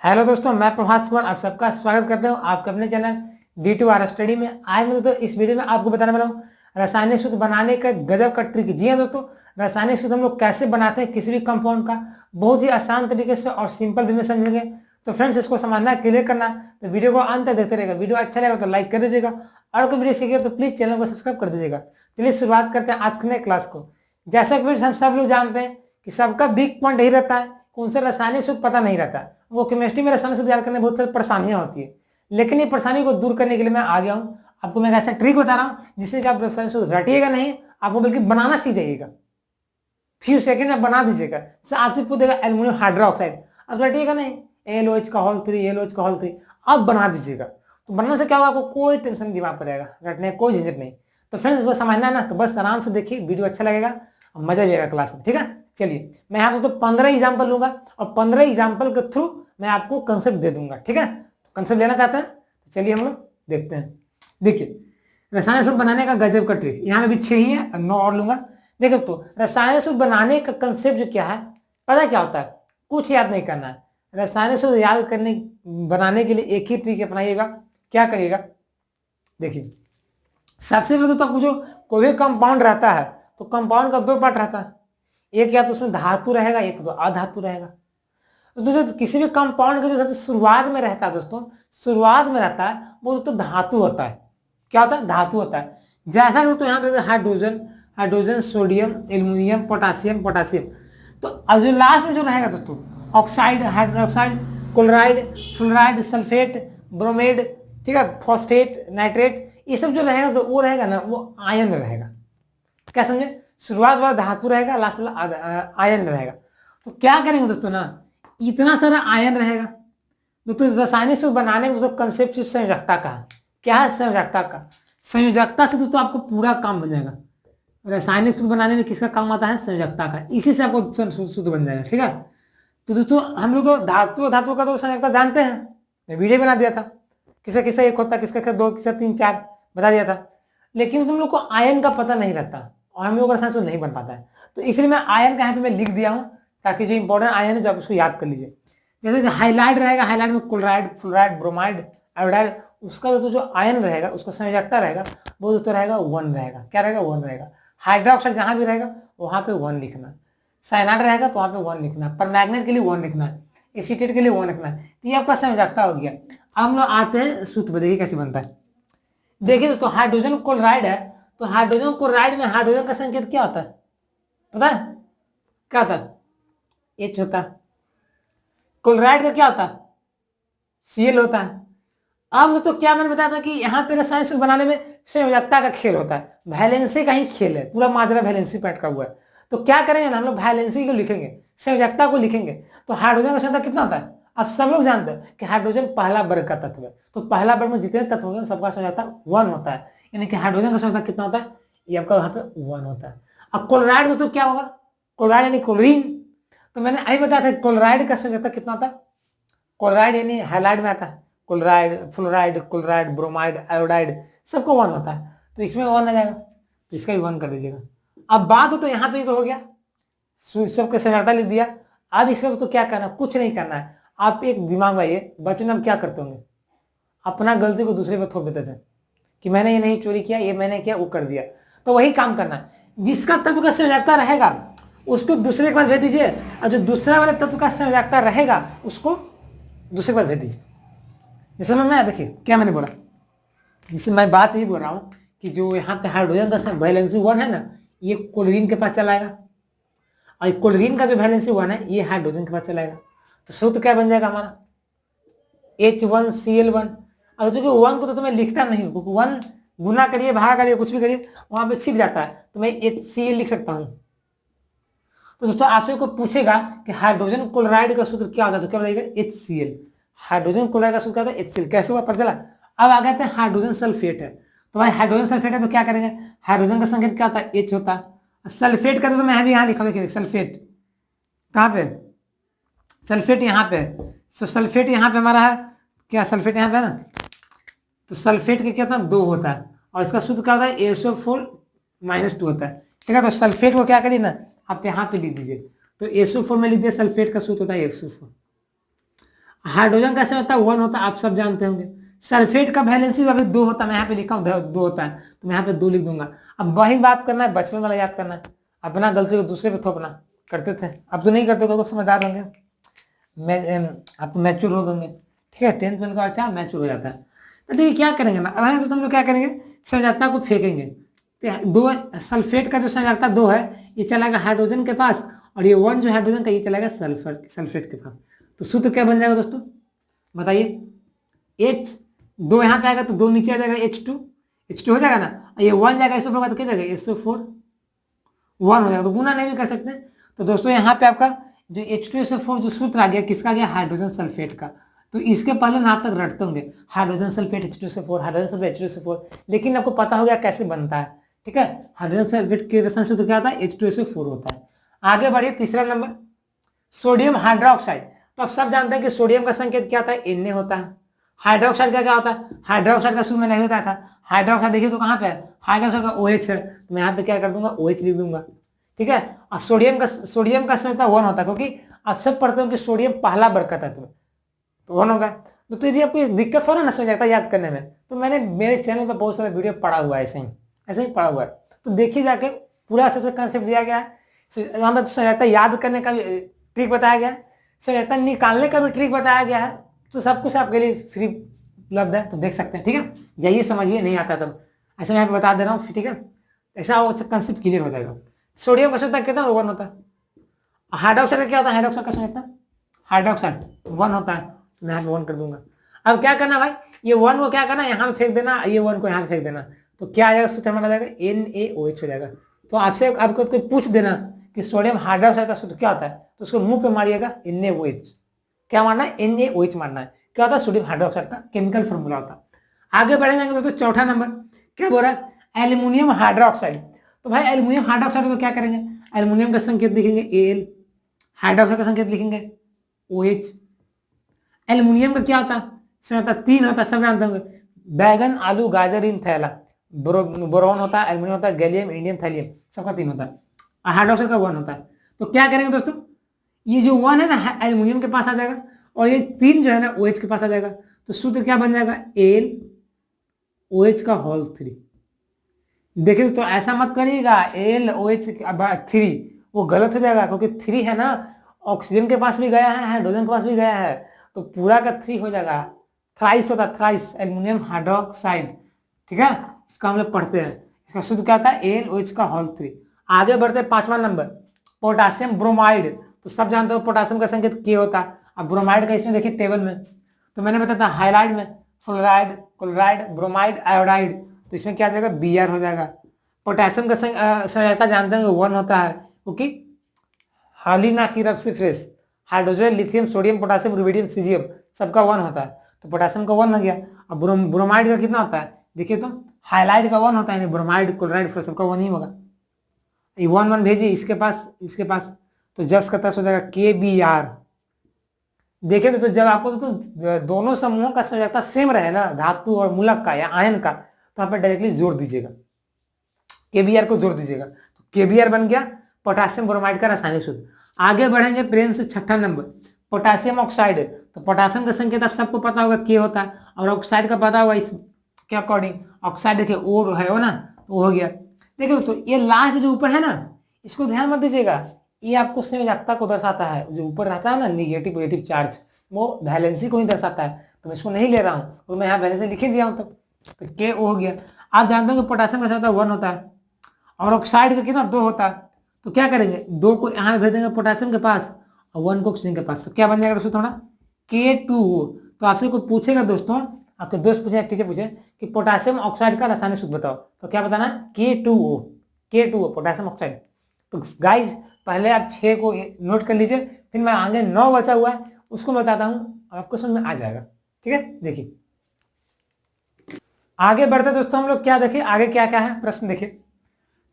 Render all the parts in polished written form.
Hello दोस्तों, मैं प्रभास कुमार आप सबका स्वागत करता हूं आपके अपने चैनल D2R स्टडी में। आज मैं दोस्तों इस वीडियो में आपको बताने वाला हूं रासायनिक सूत्र बनाने का गजब का ट्रिक। जी हाँ दोस्तों, रासायनिक सूत्र हम लोग कैसे बनाते हैं किसी भी कंपाउंड का, बहुत ही आसान तरीके से और सिंपल वे में समझेंगे। तो फ्रेंड्स, इसको समझना क्लियर करना, तो वीडियो को अंत तक देखते रहेगा। वीडियो अच्छा लगेगा तो लाइक कर दीजिएगा, और कोई वीडियो सीखिए तो प्लीज चैनल को सब्सक्राइब कर दीजिएगा। चलिए शुरुआत करते हैं आज के क्लास को। जैसा कि हम सब लोग जानते हैं कि सबका वीक पॉइंट यही रहता है, कौन से रासायनिक सूत्र पता नहीं रहता। वो केमिस्ट्री में रासायनिक सूत्र याद करने में बहुत सारी परेशानियां होती है, लेकिन ये परेशानी को दूर करने के लिए मैं आ गया हूँ। आपको मैं ऐसा ट्रिक बता रहा हूँ जिससे कि आप रासायनिक सूत्र रटिएगा नहीं, आपको बल्कि बनाना सीख जाइएगा। फ्यू सेकंड में बना दीजिएगा। आपसे पूछेगा एल्यूमिनियम हाइड्रोक्साइड, अब रटिएगा नहीं, AlOH का होल 3 AlOH का होल 3 आप बना दीजिएगा। तो बनने से क्या होगा, आपको कोई टेंशन नहीं दिमाग पड़ेगा, रटने कोई झंझट नहीं। तो फ्रेंड्स, इसको समझना है ना, तो बस आराम से देखिए, वीडियो अच्छा लगेगा और मजा भी आएगा क्लास में। ठीक है, चलिए मैं यहाँ पे तो 15 एग्जाम्पल लूंगा और 15 एग्जाम्पल के थ्रू मैं आपको कंसेप्ट दे दूंगा। ठीक है, तो कंसेप्ट लेना चाहते हैं तो चलिए हम लोग देखते हैं। देखिए, रासायनिक सूत्र बनाने का गजब का ट्रिक, यहाँ में भी 6 ही है, 9 और लूंगा। देखो तो रासायनिक सूत्र बनाने का कंसेप्ट जो क्या है, पता क्या होता है, कुछ याद नहीं करना है। रासायनिक सूत्र याद करने बनाने के लिए एक ही ट्रिक अपनाइएगा। क्या करिएगा, देखिए सबसे पहले तो आपको जो कोई भी कंपाउंड रहता है तो कंपाउंड का 2 पार्ट रहता है, एक या तो उसमें धातु रहेगा, एक तो अधातु रहेगा। तो दोस्तों किसी भी कंपाउंड का जो सबसे शुरुआत में रहता है, दोस्तों शुरुआत में रहता है वो तो धातु होता है। क्या होता है, धातु होता है। जैसा कि दोस्तों यहाँ पे hydrogen, hydrogen, sodium, aluminium, potassium, potassium. तो जो लास्ट में जो रहेगा दोस्तों, oxide, hydroxide, chloride, fluoride, sulphate, bromide, ठीक है, फॉस्फेट, नाइट्रेट, ये सब जो रहेगा तो वो रहेगा ना, वो आयन में रहेगा। क्या समझे, शुरुआत वाला धातु रहेगा, लास्ट वाला आयन में रहेगा। तो क्या करेंगे दोस्तों ना, इतना सारा आयन रहेगा दोस्तों। रासायनिक सूत्र बनाने में कंसेप्ट सिर्फ संयोजकता का है। क्या है, संयोजकता का। संयोजकता से दोस्तों आपको पूरा काम बन जाएगा। रासायनिक सूत्र बनाने में किसका काम आता है, संयोजकता का, इसी से आपको सूत्र बन जाएगा। ठीक है, तो दोस्तों हम लोग तो धातु धातु का तो संयोजकता जानते हैं, मैं वीडियो बना दिया था, किसका किसका एक होता है, किसका किसका 2, किसका 3 4 बता दिया था। लेकिन तुम लोग को आयन का पता नहीं रहता और हम लोग का रासायनिक सूत्र नहीं बन पाता है। तो इसलिए मैं आयन का यहाँ पे मैं लिख दिया हूँ, ताकि जो इंपॉर्टेंट आयन है जो आप उसको याद कर लीजिए। जैसे कि हाईलाइट रहेगा, हाईलाइट में क्लोराइड, फ्लोराइड, ब्रोमाइड, आयोडाइड, उसका दोस्तों जो आयन रहेगा, उसका संयोजकता रहेगा वो दोस्तों रहेगा 1 रहेगा। क्या रहेगा, 1 रहेगा। हाइड्रोक्साइड जहां भी रहेगा वहां पे 1 लिखना, साइनाइड रहेगा तो वहां पे 1 लिखना, परमैंगनेट के लिए 1 लिखना है, एसीटेट के लिए 1 लिखना है। तो ये आपका संयोजकता हो गया। अब हम लोग आते हैं सूत्र पर, देखिए कैसे बनता है। देखिए दोस्तों, हाइड्रोजन क्लोराइड है, तो हाइड्रोजन क्लोराइड में हाइड्रोजन का संकेत क्या होता है, पता है क्या होता है, H होता है। क्लोराइड का क्या होता है, Cl होता है। अब दोस्तों क्या मैंने बताया था कि यहाँ पे रासायनिक सूत्र बनाने में संयोजकता का खेल होता है, वैलेंसी का ही खेल है, पूरा माजरा वैलेंसी पे अटका हुआ है। तो क्या करेंगे ना, हम लोग वैलेंसी को लिखेंगे, संयोजकता को लिखेंगे। तो हाइड्रोजन का संयोजकता कितना होता है, अब सब लोग जानते हैं कि हाइड्रोजन पहला वर्ग का तत्व है। तो पहला वर्ग में जितने तत्व होंगे सबका संयोजकता 1 होता है, यानी कि हाइड्रोजन का संयोजकता कितना होता है, ये आपका यहाँ पे 1 होता है। अब क्लोराइड दोस्तों क्या होगा, क्लोराइड यानी क्लोरीन। तो मैंने अभी बताया था क्लोराइड का संयोजकता कितना होता है, क्लोराइड यानी हाइलाइट में आता है, chloride, fluoride, chloride, bromide, iodide, सबको 1 होता है। तो इसमें 1 आ जाएगा, तो इसका भी 1 कर दीजिएगा। अब बात हो तो यहाँ पे तो हो गया, सबके संयोजकता लिख दिया। अब इसका तो क्या करना, कुछ नहीं करना है। आप एक दिमाग में आइए, बच्चों में हम क्या करते होंगे, अपना गलती को दूसरे पर थोप देते थे कि मैंने ये नहीं चोरी किया, ये मैंने किया, वो कर दिया। तो वही काम करना है, जिसका तत्व का संयोजकता रहेगा उसको दूसरे के पास भेज दीजिए, और जो दूसरा वाले तत्व का संयोजकता रहेगा उसको दूसरे के पास भेज दीजिए। जैसे मैं देखिए क्या मैंने बोला, जिससे मैं बात यही बोल रहा हूँ कि जो यहाँ पे हाइड्रोजन का वैलेंसी 1 है ना, ये क्लोरीन के पास चलाएगा, और क्लोरीन का जो वैलेंसी 1 है ये हाइड्रोजन के पास चलाएगा। तो सूत्र क्या बन जाएगा हमारा, H1Cl1। और जो कि 1 को तो मैं लिखता नहीं हूँ, क्योंकि 1 गुना करिए, भागा करिए, कुछ भी करिए, वहां पे छिप जाता है, तो मैं HCl लिख सकता हूँ। तो दोस्तों आपसे कोई पूछेगा कि हाइड्रोजन क्लोराइड का सूत्र क्या होता है, तो क्या बताइएगा, HCl। हाइड्रोजन क्लोराइड का सूत्र क्या होता है, HCl। कैसे हुआ पता चला। अब आ गए थे हाइड्रोजन सल्फेट है, तो भाई हाइड्रोजन सल्फेट है तो क्या करेंगे, हाइड्रोजन का संकेत क्या होता है, H होता है। सल्फेट का तो मैं अभी यहाँ लिखा देखिए, सल्फेट कहाँ पे, सल्फेट यहाँ पे। तो सल्फेट यहाँ पे हमारा है, क्या सल्फेट यहाँ पे है ना, तो सल्फेट का क्या होता है, 2 होता है, और इसका सूत्र क्या होता है, SO4 - 2 होता है। ठीक है, तो सल्फेट को क्या करिए ना, आप यहाँ पे लिख दीजिए, तो SO4 में लिख दिया, सल्फेट का सूत्र होता है SO4। हाइड्रोजन कैसे होता है, 1 होता है, आप सब जानते होंगे। सल्फेट का वैलेंसी अभी 2 होता है, मैं यहाँ पे लिखा हूँ 2 होता है, तो मैं यहाँ पे 2 लिख दूंगा। अब वही बात करना है, बचपन वाला याद करना है, अपना गलती को दूसरे पे थोपना करते थे, अब तो नहीं करते, क्योंकि समझदार होंगे, आप तो मैच्योर हो गए, ठीक है। 10th ट्वेल्थ का बच्चा मैच्योर हो जाता है। तो देखिए क्या करेंगे ना, अब तो हम लोग क्या करेंगे, संयोजकता को फेंकेंगे। तो 2 सल्फेट का जो संयोजकता 2 है, ये चलाएगा हाइड्रोजन के पास, और ये 1 जो हाइड्रोजन का, ये चलाएगा सल्फेट के पास। तो सूत्र क्या बन जाएगा दोस्तों, बताइए। H 2 यहाँ पे आएगा तो 2 नीचे आ जाएगा, H2 हो जाएगा ना, ये 1 जाएगा SO4 का, तो क्या जाएगा SO4, 1 हो जाएगा, तो गुना नहीं भी कर सकते। तो दोस्तों यहाँ पे आपका जो H2SO4 जो सूत्र आ गया, किसका गया, हाइड्रोजन सल्फेट का। तो इसके पहले ना आप तक रटते होंगे, hydrogen sulphate H2SO4, hydrogen sulphate H2SO4, लेकिन आपको पता हो गया कैसे बनता है, ठीक है। हाइड्रोजन सल्फेट के रसायन सूत्र क्या होता है, H2SO4 होता है। आगे बढ़िए, तीसरा नंबर सोडियम हाइड्रोक्साइड। तो आप सब जानते हैं कि सोडियम का संकेत क्या होता है, Na होता है। हाइड्रोक्साइड का क्या होता है, हाइड्रोक्साइड का सूत्र में नहीं होता था, हाइड्रोक्साइड देखिए तो कहाँ पे है, हाइड्रोक्साइड का OH है, तो मैं यहाँ पे क्या कर दूंगा, OH लिख दूंगा, ठीक है। और सोडियम का संकेत 1 होता है, क्योंकि आप सब पढ़ते हो कि सोडियम पहला बरकत है, तो 1 होगा। तो यदि आपको दिक्कत हो ना समझ आता याद करने में, तो मैंने मेरे चैनल पर बहुत सारा वीडियो पढ़ा हुआ है, ऐसे ही पढ़ा हुआ है, तो देखिए जाके पूरा अच्छे से कंसेप्ट दिया गया है। हमें तो समझ आता याद करने का भी ट्रिक बताया गया है, समझ आता निकालने का भी ट्रिक बताया गया है, तो सब कुछ आपके लिए फ्री उपलब्ध है, तो देख सकते हैं, ठीक है। जाइए समझिए, नहीं आता तब ऐसे मैं बता दे रहा हूँ, ठीक है, ऐसा कंसेप्ट क्लियर हो जाएगा। सोडियम का संकेत कितना 1 होता है। हाइड्रोक्साइड का क्या होता है, हाइड्रोक्साइड का संकेत हाइड्रोक्साइड 1 होता है, मैं यहाँ पे 1 कर दूंगा। अब क्या करना भाई, ये 1 को क्या करना, यहाँ पे फेंक देना, ये 1 को यहाँ पे फेंक देना, तो क्या आ जाएगा, सूत्र हमारा जाएगा NaOH हो जाएगा। तो आपसे आपको कोई पूछ देना कि सोडियम हाइड्रोक्साइड का सूत्र क्या होता है, तो उसको मुंह पे मारिएगा NaOH। क्या मारना है, NaOH मारना है। क्या होता है, सोडियम हाइड्रोक्साइड का केमिकल फॉर्मूला होता है। आगे बढ़ेंगे दोस्तों, चौथा नंबर क्या बोल रहा है, एल्यूमिनियम हाइड्रोक्साइड। तो भाई एल्यूमिनियम हाइड्रोक्साइड को क्या करेंगे, एल्यूमिनियम का संकेत लिखेंगे Al, हाइड्रोक्साइड का संकेत लिखेंगे OH। एल्यूमिनियम का क्या होता है, 3 होता है, सब जानते होंगे, बैगन आलू गाजर इन थैला, बोरोन होता है, एल्यूमिनियम होता है, गैलियम इंडियम थैलियम, सबका 3 होता है, हाइड्रोक्साइड का 1 होता है। तो क्या करेंगे दोस्तों, ये जो 1 है ना एल्यूमिनियम के पास आ जाएगा, और ये 3 जो है ना OH के पास आ जाएगा, तो सूत्र क्या बन जाएगा, AlOH का होल 3। देखिए तो ऐसा मत करिएगा AlOH3, वो गलत हो जाएगा, क्योंकि 3 है ना, ऑक्सीजन के पास भी गया है, हाइड्रोजन के पास भी गया है, तो पूरा का 3 हो जाएगा, थ्राइस होता है, थ्राइस एल्यूमिनियम हाइड्रोक्साइड, ठीक है। इसका हम लोग पढ़ते हैं, इसका सूत्र क्या होता है, AlOH का होल 3। आगे बढ़ते हैं, 5वां नंबर पोटासियम ब्रोमाइड। तो सब जानते हो पोटासियम का संकेत K होता है। अब ब्रोमाइड का इसमें देखिए टेबल में, तो मैंने बताया था हाइलाइड में फ्लोराइड, क्लोराइड, ब्रोमाइड, आयोडाइड, तो इसमें क्या आ जाएगा, Br हो जाएगा। पोटेशियम का संयोजकता जानते हैं 1 होता है, क्योंकि हाली ना की रब से fresh, hydrogen, lithium, sodium, potassium, rubidium, caesium, सबका 1 होता है, तो पोटेशियम का 1 हो गया। अब ब्रोमाइड का कितना होता है, देखिए तो हाइलाइड का 1 होता है, ब्रोमाइड, क्लोराइड, सबका 1 ही होगा। 1 भेजिए इसके पास, तो जस का तस हो जाएगा KBr। देखिए तो जब आपको तो दोनों समूहों का संयोजकता सेम रहे ना, धातु और मूलक का या आयन का, तो आप डायरेक्टली जोड़ दीजिएगा, KBr को जोड़ दीजिएगा, तो KBr बन गया पोटासियम ब्रोमाइड का रासायनिक सूत्र। आगे बढ़ेंगे प्रेम से, 6ठा नंबर पोटासियम ऑक्साइड। तो पोटासियम का संकेत आप सबको पता होगा K होता है, और ऑक्साइड का पता होगा इसके अकॉर्डिंग, ऑक्साइड देखिए O है वो ना, तो वो हो गया। देखिए दोस्तों ये लास्ट में जो ऊपर है ना, इसको ध्यान मत दीजिएगा, ये आपको संयोजकता को दर्शाता है, जो ऊपर रहता है ना निगेटिव पॉजिटिव चार्ज, वो वैलेंसी को ही दर्शाता है, तो मैं इसको नहीं ले रहा हूँ, और मैं यहाँ वैलेंसी लिख ही दिया हूँ, तो K O हो गया। आप जानते हो कि पोटासियम का संयोजकता 1 होता है, और ऑक्साइड का कितना 2 होता है, तो क्या करेंगे, 2 को यहाँ भेज देंगे पोटेशियम के पास, और 1 को ऑक्सीजन के पास, तो क्या बन जाएगा दोस्तों, थोड़ा K2O। तो आपसे कोई पूछेगा दोस्तों, आपके दोस्त पूछे, टीचर पूछे कि पोटेशियम ऑक्साइड का रासायनिक सूत्र बताओ, तो क्या बताना, K2O पोटेशियम ऑक्साइड। तो गाइज पहले आप 6 को नोट कर लीजिए, फिर मैं आगे 9 बचा हुआ है उसको बताता हूँ, आपको समझ में आ जाएगा, ठीक है। देखिए आगे बढ़ते दोस्तों, हम लोग क्या देखें आगे क्या क्या है, प्रश्न देखिए।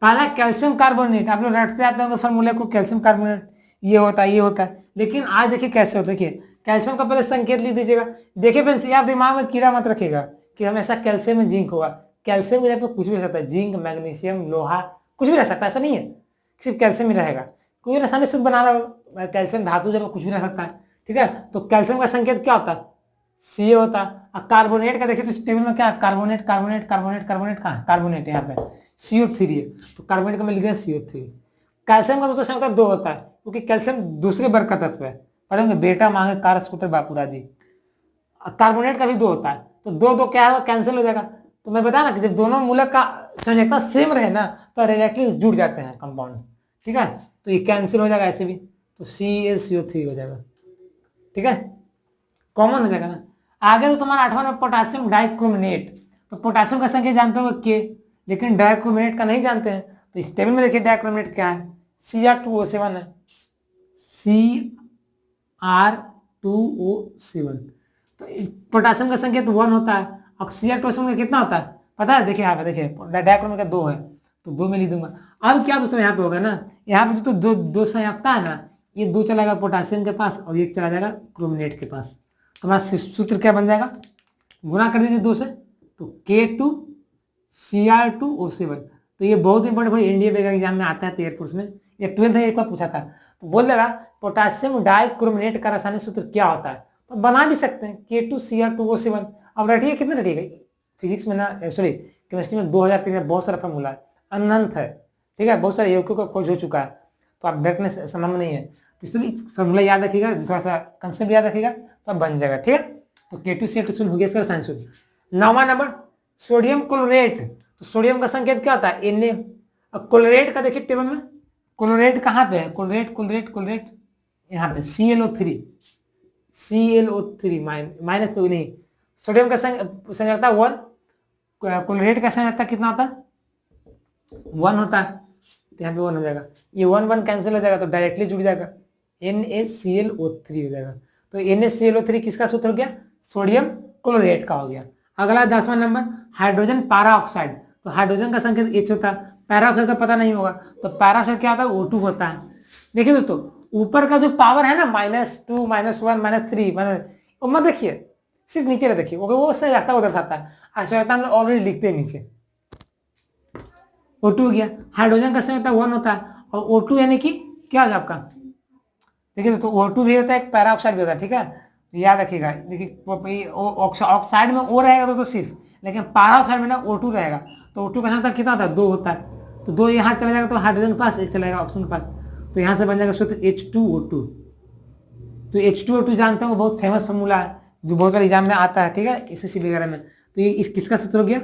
पहला कैल्शियम कार्बोनेट, आप लोग रटते आते होंगे फॉर्मूले को, कैल्शियम कार्बोनेट ये होता है, लेकिन आज देखिए कैसे होता है। देखिए कैल्शियम का पहले संकेत लिख दीजिएगा। देखिए फ्रेंड्स, आप दिमाग में कीड़ा मत रखिएगा कि हमेशा कैल्शियम में जिंक होगा, कैल्शियम की जगह पे कुछ भी रह सकता है, जिंक, मैग्नीशियम, लोहा, कुछ भी रह सकता है, ऐसा नहीं है सिर्फ कैल्शियम ही रहेगा। कोई रासायनिक सूत्र बना रहा हो कैल्शियम धातु जब कुछ भी रह सकता है, ठीक है। तो कैल्शियम का संकेत क्या होता है, Ca होता है। और कार्बोनेट का देखिए तो इस टेबल में क्या है, कार्बोनेट कार्बोनेट कार्बोनेट कार्बोनेट कहाँ, कार्बोनेट यहाँ पे CO3 है, तो कार्बोनेट का मैं लिख दिया CO3। कैल्शियम का दोस्तों संकेत 2 होता है, क्योंकि कैल्शियम दूसरे वर्ग का तत्व है, पढ़ेंगे बेटा मांगे कार स्कूटर बापूराज जी। कार्बोनेट का भी 2 होता है, तो दो दो क्या होगा, कैंसिल हो जाएगा। तो मैं बताया ना कि जब दोनों मूलक का संयोजकता सेम रहे ना तो डायरेक्टली जुड़ जाते हैं कंपाउंड, ठीक है। तो ये कैंसिल हो जाएगा ऐसे भी, तो CaCO3 हो जाएगा, ठीक है, कॉमन हो जाएगा ना। आगे तो तुम्हारा 8वां नंबर पोटेशियम डाइक्रोमेनेट। तो पोटेशियम का संख्या जानते हो के, लेकिन डाइक्रोमेनेट का नहीं जानते हैं। तो इस टेबल में देखिए डाइक्रोमेनेट क्या है, Cr2O7 है, Cr2O7। तो पोटेशियम का संकेत 1 होता है, और Cr2O7 का कितना होता है पता है, देखिए यहाँ पे देखिए डाइक्रोमेनेट का 2 है, तो 2 में लिख दूंगा। अब क्या दोस्तों यहाँ पे होगा ना, यहाँ पे जो तो दो संयुक्ता है ना, ये 2 चला जाएगा पोटेशियम के पास और एक चला जाएगा क्रोमिनेट के पास। तुम्हारा सूत्र क्या बन जाएगा, गुना कर दीजिए 2 से, तो K2Cr2O7। तो ये बहुत इंपॉर्टेंट भाई, इंडिया एग्जाम में आता है एयरफोर्स में, ये 12th में एक बार पूछा था। तो बोल देगा पोटेशियम डाइक्रोमेनेट का रासायनिक सूत्र क्या होता है, तो बना भी सकते हैं K2Cr2O7। अब रटिए कितने रटिएगा, फिजिक्स में ना सॉरी केमिस्ट्री में 2003 में बहुत सारा फॉर्मूला है, अनंत है, ठीक है, बहुत सारे यौगिकों का खोज हो चुका है, तो आप बैठने से संभव नहीं है। तो इसलिए फॉर्मूला याद रखिएगा, थोड़ा सा कंसेप्ट याद रखिएगा तो अब बन जाएगा, ठीक है। तो K2Cr2O7 हो गया इसका रासायनिक सूत्र। 9वां नंबर सोडियम क्लोरेट। तो सोडियम का संकेत क्या होता है, Na। अब क्लोरेट का देखिए टेबल में, क्लोरेट कहाँ पे है, क्लोरेट क्लोरेट क्लोरेट यहाँ पे ClO3 माइनस तो नहीं, सोडियम का संयोजकता 1, क्लोरेट का संयोजकता कितना होता है 1 होता है, तो यहाँ पे 1 हो जाएगा, ये 1 1 कैंसिल हो जाएगा तो डायरेक्टली जुड़ जाएगा, NaClO3 हो जाएगा। तो NaClO3 किसका सूत्र हो गया, सोडियम क्लोरेट का हो गया। अगला 10वां नंबर हाइड्रोजन पैरा ऑक्साइड। तो हाइड्रोजन का संकेत H होता है, पैरा ऑक्साइड का पता नहीं होगा, तो पैरा ऑक्साइड क्या होता है O2 होता है। देखिए दोस्तों ऊपर का जो पावर है ना -2 -1 -3 मत देखिए, सिर्फ नीचे का देखिए, वो संयोजकता को दर्शाता है, संयोजकता में ऑलरेडी लिखते हैं नीचे, O2 हो गया। हाइड्रोजन का संयोजकता 1 होता है, और O2 यानी कि क्या होगा आपका, देखिए दोस्तों O2 भी होता है, एक पैरा ऑक्साइड भी होता है, ठीक है, याद रखिएगा। देखिए ऑक्साइड में O रहेगा तो सिर्फ, लेकिन पैरा ऑक्साइड में ना O2 रहेगा, तो O2 का संयोजकता कितना होता है 2 होता है, तो 2 यहाँ चला जाएगा तो हाइड्रोजन के पास, एक चला जाएगा ऑक्सीजन के पास, तो यहाँ से बन जाएगा सूत्र H2O2। तो H2O2 जानते हो बहुत फेमस फॉर्मूला है, जो बहुत सारे एग्जाम में आता है, ठीक है, SSC वगैरह में। तो ये इस किसका सूत्र हो गया,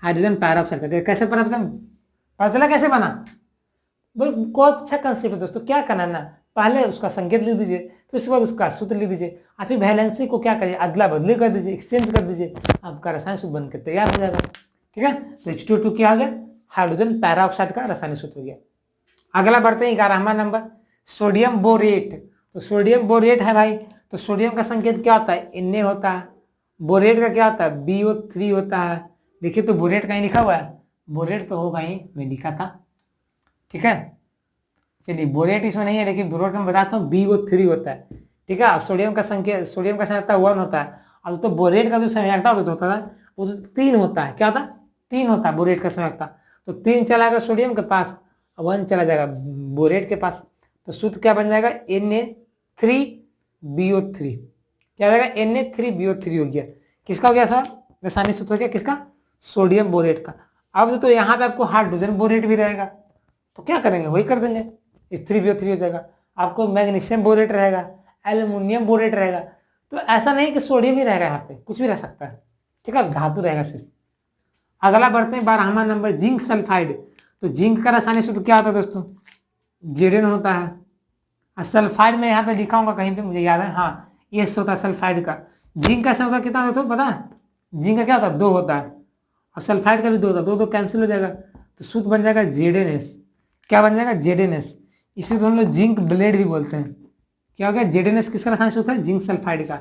हाइड्रोजन पैरा ऑक्साइड का। कैसे पता चला कैसे बना, बहुत अच्छा कंसेप्ट है दोस्तों। क्या करना ना, पहले उसका संकेत लिख दीजिए, फिर उसके बाद उसका सूत्र लिख दीजिए, और फिर वैलेंसी को क्या करिए, अदला बदली कर दीजिए, एक्सचेंज कर दीजिए, आपका रासायनिक सूत्र बनकर तैयार हो जाएगा, ठीक है। तो H2O2 क्या हो गया, हाइड्रोजन पैरा ऑक्साइड का रासायनिक सूत्र हो गया। अगला बढ़ते हैं 11वां नंबर सोडियम बोरेट। तो सोडियम बोरेट है भाई, तो सोडियम का संकेत क्या होता है Na होता है, बोरेट का क्या होता है BO3 होता है। देखिए तो बोरेट कहीं लिखा हुआ है, बोरेट तो होगा ही, मैं लिखा था, ठीक है। चलिए बोरेट इसमें नहीं है, लेकिन बोरेट में बताता हूँ BO3 होता है, ठीक है। सोडियम का संयोजकता 1 होता है, और तो बोरेट का जो संयोजकता होता है वो 3 होता है, क्या होता है 3 होता है बोरेट का संयोजकता। तो 3 चला जाएगा सोडियम के पास, 1 चला जाएगा बोरेट के पास, तो सूत्र क्या बन जाएगा Na3BO3, क्या हो जाएगा Na3BO3 हो गया। किसका हो गया सर, रासायनिक सूत्र हो गया किसका, सोडियम बोरेट का। अब तो यहाँ पे आपको हाइड्रोजन बोरेट भी रहेगा, तो क्या करेंगे वही कर देंगे, इस 3BO3 हो जाएगा। आपको मैग्नीशियम बोरेट रहेगा, एल्युमिनियम बोरेट रहेगा, तो ऐसा नहीं कि सोडियम ही रहेगा, यहाँ पे कुछ भी रह सकता है, ठीक है, धातु रहेगा सिर्फ। अगला बढ़ते हैं 12वां नंबर जिंक सल्फाइड। तो जिंक का रासायनिक सूत्र क्या होता है दोस्तों, Zn होता है, और सल्फाइड में यहाँ पे लिखा होगा कहीं पे, मुझे याद है, हाँ S होता है सल्फाइड का। जिंक का संख्या कितना होता है पता है, जिंक का क्या होता है 2 होता है, और सल्फाइड का भी 2 होता है, 2 2 कैंसिल हो जाएगा, तो सूत्र बन जाएगा ZnS। क्या बन जाएगा ZnS, इसे तो हम लोग जिंक ब्लेड भी बोलते हैं। क्या हो गया ZnS, किसका रासायनिक सूत्र है, जिंक सल्फाइड का।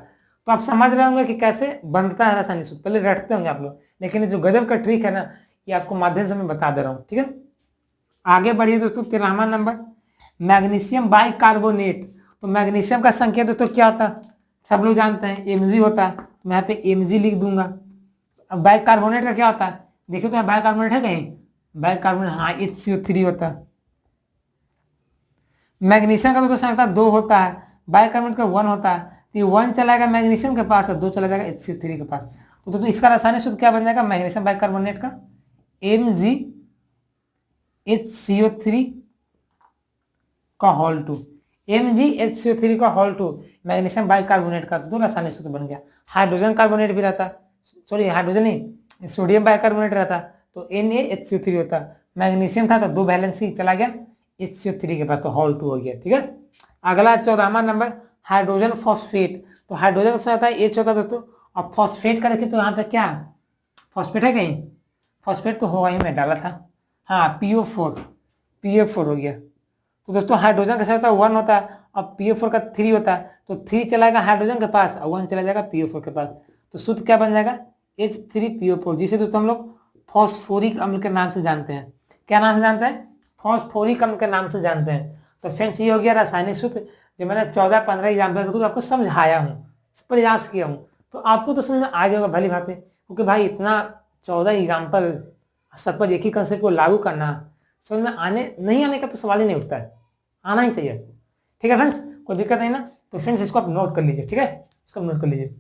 तो आप समझ रहे होंगे कि कैसे बनता है रासायनिक सूत्र, पहले रटते होंगे आप लोग, लेकिन जो गजब का ट्रिक है ना, ये आपको माध्यम से मैं बता दे रहा हूँ, ठीक है। आगे बढ़िए दोस्तों 13वां नंबर मैग्नीशियम बाइकार्बोनेट। तो मैग्नीशियम का संकेत दोस्तों क्या होता है, सब लोग जानते हैं Mg होता है, मैं यहाँ पे Mg लिख दूंगा। अब बाइकार्बोनेट का क्या होता है, देखिए तो यहाँ बाइकार्बोनेट है कहीं, बाइकार्बोनेट हाँ HCO3 होता है। मैग्नीशियम का दोस्तों संयोजकता 2 होता है, बाइकार्बोनेट का 1 होता है, तो ये 1 चला जाएगा मैग्नीशियम के पास और 2 चला जाएगा HCO3 के पास। तो इसका रासायनिक सूत्र क्या बन जाएगा, मैग्नीशियम बाइकार्बोनेट का MgHCO3 का होल 2, MgHCO3 का होल 2 मैग्नीशियम बाइकार्बोनेट का, तो रासायनिक सूत्र बन गया। हाइड्रोजन कार्बोनेट भी रहता, सॉरी हाइड्रोजन नहीं, सोडियम बाइकार्बोनेट रहता तो NaHCO3 होता, मैग्नीशियम था तो 2 वैलेंसी चला गया HCO3 के पास, तो होल 2 हो गया। ठीक है, अगला 14वां नंबर हाइड्रोजन फॉस्फेट। तो हाइड्रोजन से होता है H होता है दोस्तों, और फॉस्फेट का देखिए तो यहाँ पे क्या फॉस्फेट है, कहीं फॉस्फेट तो होगा ही, मैं डाला था, हाँ PO4 हो गया। तो दोस्तों हाइड्रोजन का होता है 1 होता है और PO4 का 3 होता है, तो 3 चला जाएगा हाइड्रोजन के पास और 1 चला जाएगा PO4 के पास, तो सूत्र क्या बन जाएगा H3PO4, जिसे दोस्तों हम लोग फॉस्फोरिक अम्ल के नाम से जानते हैं। क्या नाम से जानते हैं, फॉस्फोरिक अम्ल के नाम से जानते हैं। तो फ्रेंड्स ये हो गया रासायनिक सूत्र, जो मैंने 14-15 एग्जाम्पल के थ्रू आपको समझाया हूँ, प्रयास किया हूँ, तो आपको तो समझ में आ जाएगा भली बात है, क्योंकि भाई इतना 14 एग्जाम्पल सब पर एक ही कंसेप्ट को लागू करना, समझ में नहीं आने का तो सवाल ही नहीं उठता है, आना ही चाहिए। ठीक है फ्रेंड्स, कोई दिक्कत नहीं ना, तो फ्रेंड्स इसको आप नोट कर लीजिए। ठीक है, इसको नोट कर लीजिए,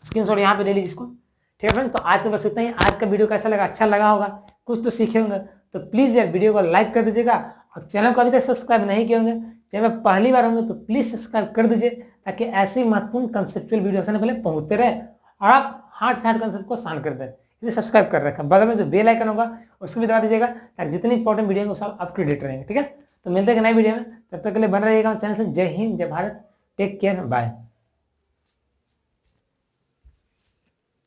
स्क्रीनशॉट यहाँ पे ले लीजिए इसको। ठीक है फ्रेंड्स, तो आज तो बस इतना ही। आज का वीडियो कैसा लगा, अच्छा लगा होगा, कुछ तो सीखे होंगे, तो प्लीज़ यार वीडियो को लाइक कर दीजिएगा, और चैनल को अभी तक सब्सक्राइब नहीं किए होंगे, चैनल में पहली बार होंगे तो प्लीज़ सब्सक्राइब कर दीजिए, ताकि ऐसी महत्वपूर्ण कंसेप्चुअल वीडियो सबसे पहले पहुंचते रहे और आप हार्ड से हार्ड कंसेप्ट को आसान कर दें। इसे सब्सक्राइब कर रखा, बगल में जो बेल आइकन होगा उसको भी दबा दीजिएगा, ताकि जितनी इंपॉर्टेंट वीडियो वो सब अप टू डेट रहेंगे। ठीक है, तो मिलते हैं नई वीडियो में, तब तक के लिए बने रहिएगा चैनल से। जय हिंद, जय भारत, टेक केयर, बाय।